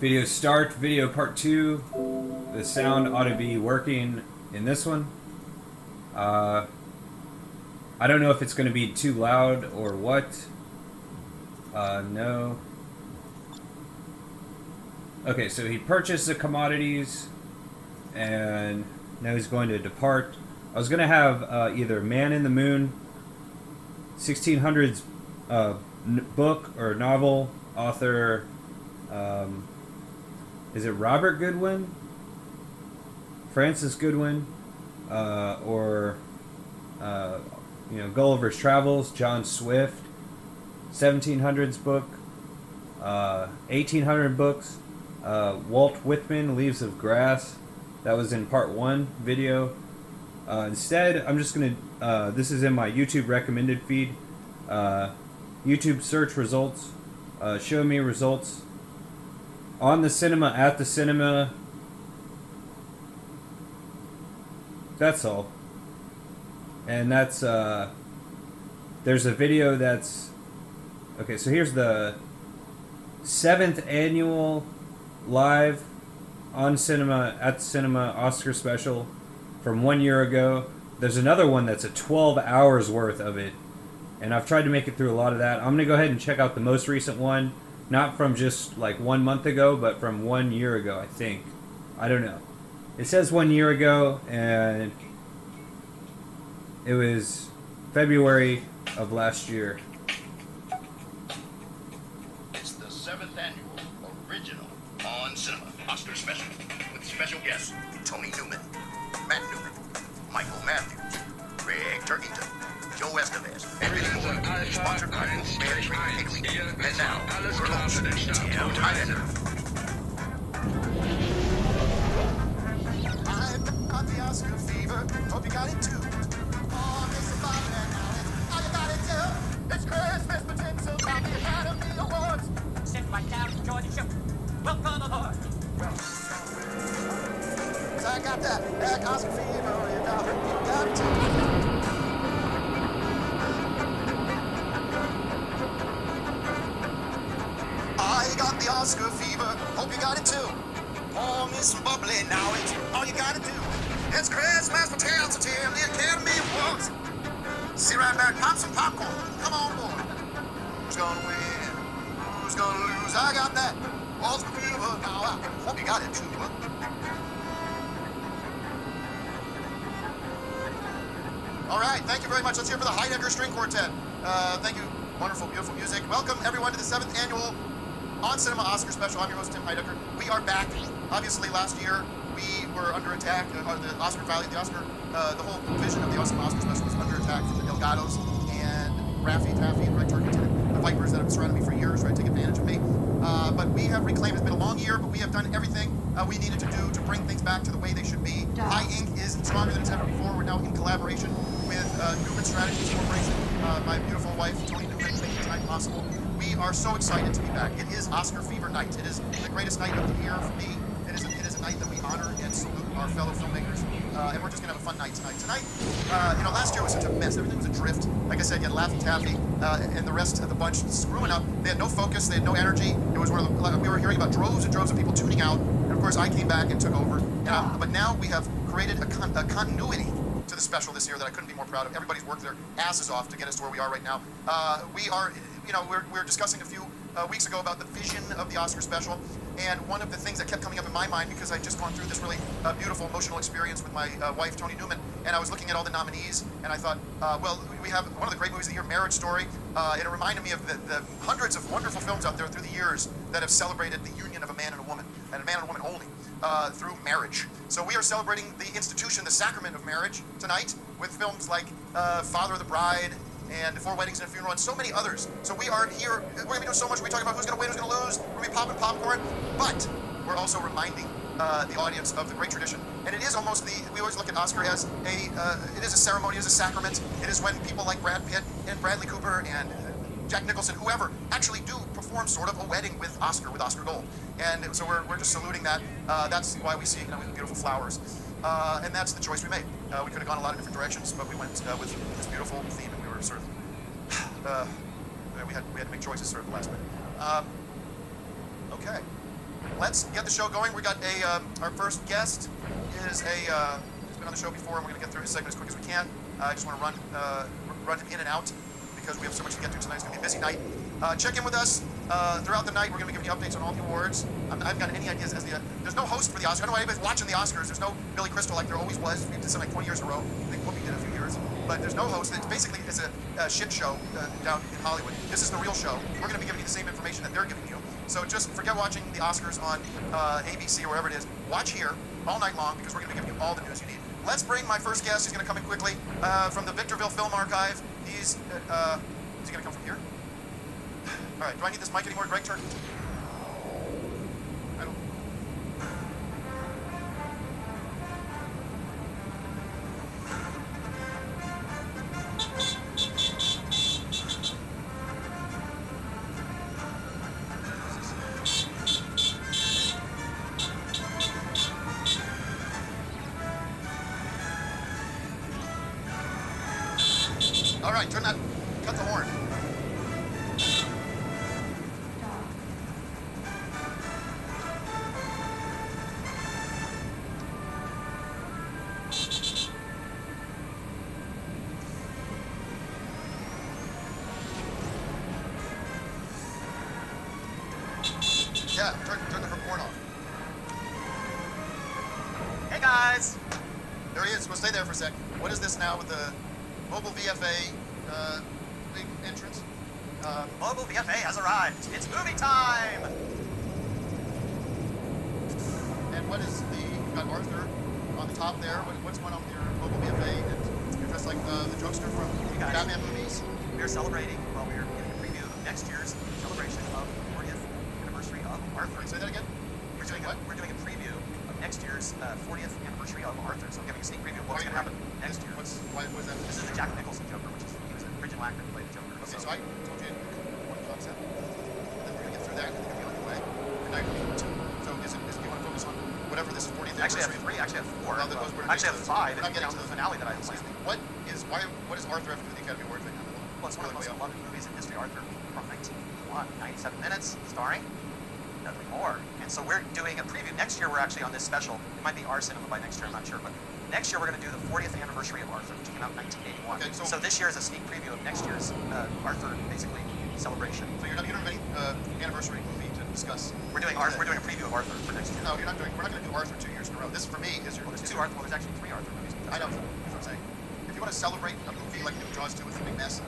Video start, video part 2. The sound ought to be working in this one. I don't know if it's going to be too loud or what. No. Okay, so he purchased the commodities and now he's going to depart. I was going to have either Man in the Moon, 1600s book or novel, author, is it Robert Goodwin? Francis Goodwin? Or Gulliver's Travels, John Swift, 1700s book, 1800 books, Walt Whitman, Leaves of Grass. That was in part 1 video. Instead, I'm just going to, this is in my YouTube recommended feed. YouTube search results, show me results. On the cinema, at the cinema. That's all. And that's, there's a video that's, okay, so here's the 7th annual live on cinema, at the cinema Oscar special from 1 year ago. There's another one that's a 12 hours worth of it. And I've tried to make it through a lot of that. I'm going to go ahead and check out the most recent one. Not from just like 1 month ago, but from 1 year ago, I think. I don't know. It says 1 year ago, and it was February of last year. It's the 7th annual original on cinema Oscar special with special guests Tony Newman, Matt Newman, Michael Matthews, Greg Turkington, Joe Estevez, and many more. Sponsored by Mary Higley. And now, your host, Tim Tyler. I've got the Oscar fever. Hope you got it too. Oh, Mr. Bob, now all you got it too. It's Christmas potential about the Academy Awards. Sit right down, enjoy the show. Welcome aboard. So I got that Oscar fever. You got it too. I got the Oscar fever. Hope you got it too. Pour me some bubbly now. It's all you gotta do. It's Christmas potatoes to Tim, the Academy Awards. Sit right back, pop some popcorn. Come on board. Who's gonna win? Who's gonna lose? I got that Oscar fever now. I hope you got it too. All right, thank you very much. Let's hear for the Heidegger String Quartet. Thank you. Wonderful, beautiful music. Welcome everyone to the 7th annual On Cinema Oscar Special. I'm your host, Tim Heidegger. We are back. Obviously, last year we were under attack. The Oscar Valley, the whole vision of the Oscar Special was under attack from the Delgados and Raffy Taffy and Red Turkington, the Vipers that have surrounded me for years, trying to take advantage of me. But we have reclaimed. It's been a long year, but we have done everything we needed to do to bring things back to the way they should be. High Inc. is stronger than it's ever before. We're now in collaboration with Newman Strategies Corporation, my beautiful wife, Tony Newman, making the time possible. We are so excited to be back. It is Oscar Fever Night. It is the greatest night of the year for me. It is a night that we honor and salute our fellow filmmakers, and we're just gonna have a fun night tonight. Tonight, last year was such a mess. Everything was adrift. Like I said, you had Laffy Taffy and the rest of the bunch screwing up. They had no focus. They had no energy. It was one of the, we were hearing about droves and droves of people tuning out, and of course I came back and took over. But now we have created a continuity to the special this year that I couldn't be more proud of. Everybody's worked their asses off to get us to where we are right now. We were discussing a few weeks ago about the vision of the Oscar special, and one of the things that kept coming up in my mind, because I'd just gone through this really beautiful emotional experience with my wife, Tony Newman, and I was looking at all the nominees, and I thought, we have one of the great movies of the year, Marriage Story, and it reminded me of the hundreds of wonderful films out there through the years that have celebrated the union of a man and a woman, and a man and a woman only, through marriage. So we are celebrating the institution, the sacrament of marriage tonight, with films like Father of the Bride, and 4 Weddings and a Funeral, and so many others. So we are here, we're going to be doing so much. We're talking about who's going to win, who's going to lose, we're going to be popping popcorn, but we're also reminding the audience of the great tradition. And it is almost we always look at Oscar as it is a ceremony, it is a sacrament. It is when people like Brad Pitt and Bradley Cooper and Jack Nicholson, whoever, actually do perform sort of a wedding with Oscar Gold. And so we're just saluting that. That's why we see with beautiful flowers. And that's the choice we made. We could have gone a lot of different directions, but we went with this beautiful theme, and we were sort of we had to make choices sort of the last minute. Okay. let's get the show going. We got our first guest is he's been on the show before, and we're going to get through his segment as quick as we can. I just want to run him in and out because we have so much to get to tonight. It's going to be a busy night. Check in with us throughout the night. We're going to be giving you updates on all the awards. I haven't got any ideas as there's no host for the Oscars. I don't know anybody's watching the Oscars. There's no Billy Crystal like there always was. We did something like 20 years in a row. I think Whoopi did a few years. But there's no host. It's basically a shit show down in Hollywood. This is the real show. We're going to be giving you the same information that they're giving you. So just forget watching the Oscars on ABC or wherever it is. Watch here all night long because we're going to be giving you all the news you need. Let's bring my first guest. He's going to come in quickly from the Victorville Film Archive. Is he going to come from here? All right. Do I need this mic anymore, Greg Turk? I don't. All right, cut the horn. Yeah, turn the horn off. Hey guys! There he is. We'll stay there for a sec. What is this now with the mobile VFA big entrance? Mobile VFA has arrived. It's movie time! And what is you've got Arthur on the top there. What's going on with your mobile VFA? And you're dressed like the jokester from Batman movies. We are celebrating, well, we are giving a preview of next year's celebration of the 40th anniversary of Arthur. Say that again? We're doing a preview of next year's 40th anniversary of Arthur. So I'm giving a sneak preview of what's going to happen next year. Why was that? This is the Jack Nicholson Joker, which is he was an original actor who played the Joker. Okay, so I told you one concept. Then we're gonna get through that, and then you're gonna be on your way. And now you're gonna two. So is it you want to focus on whatever this 40th Actually, I anniversary? have three. Actually, I have four. Well, that goes- Actually, I have five. We're not If you getting count to the finale that I planned. What does Arthur have to do with the Academy Award thing? Well, it's one of the most beloved movies in history, Arthur, from 1981, 97 minutes, starring Dudley Moore. And so we're doing a preview. Next year, we're actually on this special. It might be our cinema by next year, I'm not sure. But next year, we're going to do the 40th anniversary of Arthur, which came out in 1981. Okay, so this year is a sneak preview of next year's Arthur, basically, celebration. So you don't have any anniversary movie to discuss? We're doing a preview of Arthur for next year. No, we're not going to do Arthur 2 years in a row. This, for me, is your... Well, there's two Arthur. Well, there's actually three Arthur movies. I know, that's what I'm saying. If you want to celebrate a movie like New Jaws 2 with a big mess,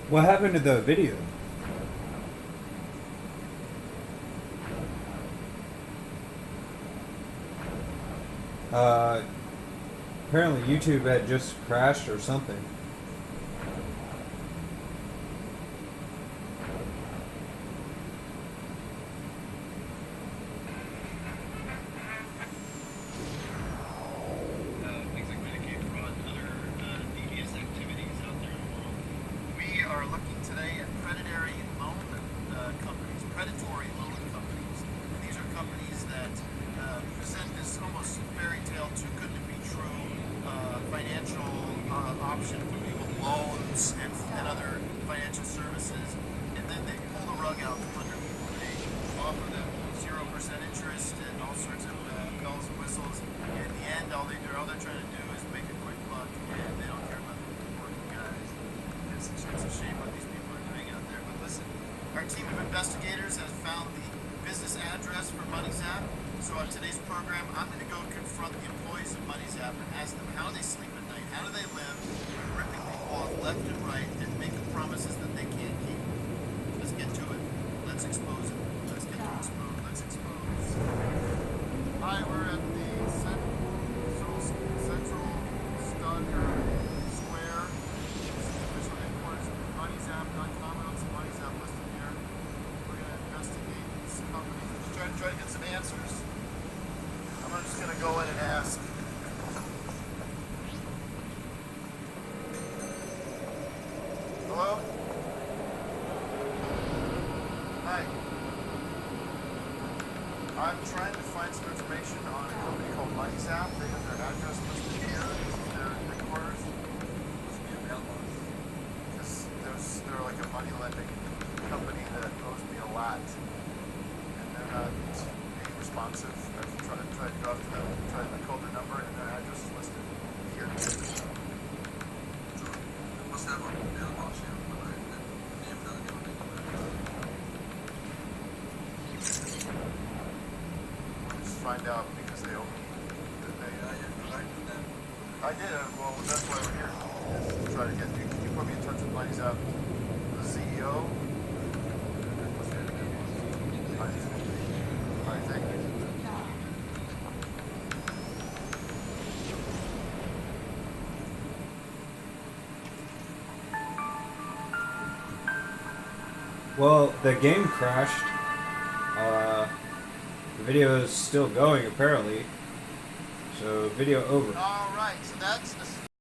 What happened to the video? Apparently YouTube had just crashed or something. Things like Medicaid fraud and other devious activities out there in the world. We are looking today at predatory loan companies, predatory loan companies. And these are companies that present this almost fairy tale too good to be true financial option for people, loans and other financial services, and then they pull the rug out from under people. They offer them 0% interest and all sorts of bells and whistles. And in the end, all they're trying to do is So on today's program, I'm going to go confront the employees of Money's App and ask them how they sleep at night, how do they live, ripping people off left and right and making promises that they can't keep. Let's get to it. Let's expose it. Let's get to expose. Let's expose. Hi, we're at the Central Stalker Square. This is the official headquarters of Money'sApp.com. I don't see Money's App listed here. We're going to investigate these companies. Just try to get some answers. I'm just going to go in and ask. Hello? Hi. I'm trying to find some information on a company called Money's App. They have their address listed here. This is their headquarters. Must be a mailbox. They're like a money lending company that owes me a lot. And they're not being responsive. I've tried to go up to them, I called their number, and their address is listed here. They must have a mailbox here, but I may have done it. We'll just find out because they owe me. I did. Well, that's why we're here. Is to try to get you. Can you put me in touch with Money's App, the CEO? All right, thank you. Well, the game crashed. The video is still going, apparently. So, video over. All right, so that's